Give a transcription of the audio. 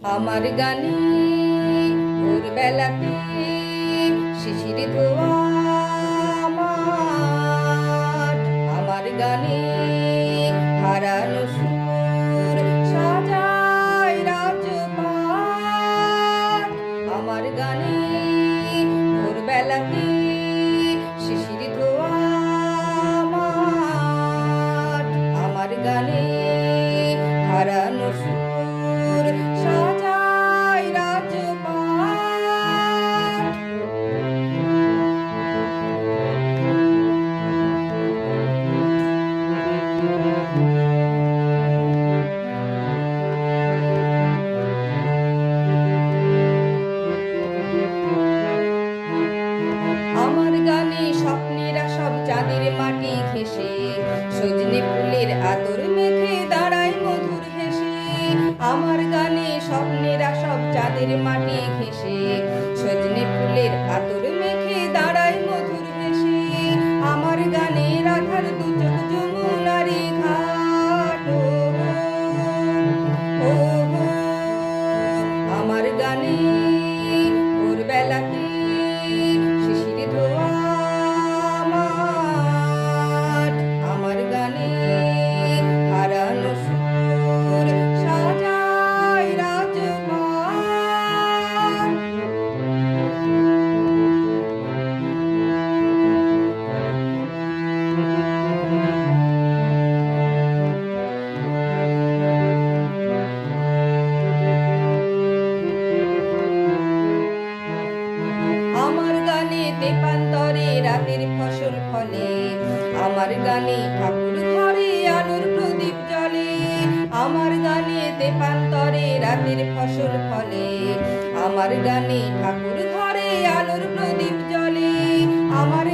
আমার গানে ভোরবেলাতে শিশির ধোয়া মাঠ, আমার গানে হারানো সুর সাজায় রাজপাট। আমার গানে ভোরবেলাতে শিশির ধোয়া মাঠ, আমার গানে হারানো সুর সাজায় রাজপাট। আমার গানে স্বপ্নেরা সব চাঁদের মাটি ঘেঁষে, সজনে ফুলের আদর মেখে দাঁড়ায় মধুর হেসে। আমার গানে স্বপ্নেরা সব চাঁদের মাটি ঘেঁষে, সজনে ফুলের আদর মেখে দাঁড়ায় মধুর হেসে। আমার গানে রাধার দু চোখ যমুনারি ঘাট, ও হো। আমার গানে ভোরবেলাতে শিশির ধোয়া মাঠ, আমার গানে হারানো সুর সাজায় রাজপাট। আমার গানে তেপান্তরে রাতের ফসল ফলে, আমার গানে ঠাকুর ঘরে আলোর প্রদীপ জ্বলে। আমার গানে তেপান্তরে রাতের ফসল ফলে, আমার গানে ঠাকুর ঘরে আলোর প্রদীপ জ্বলে। আমার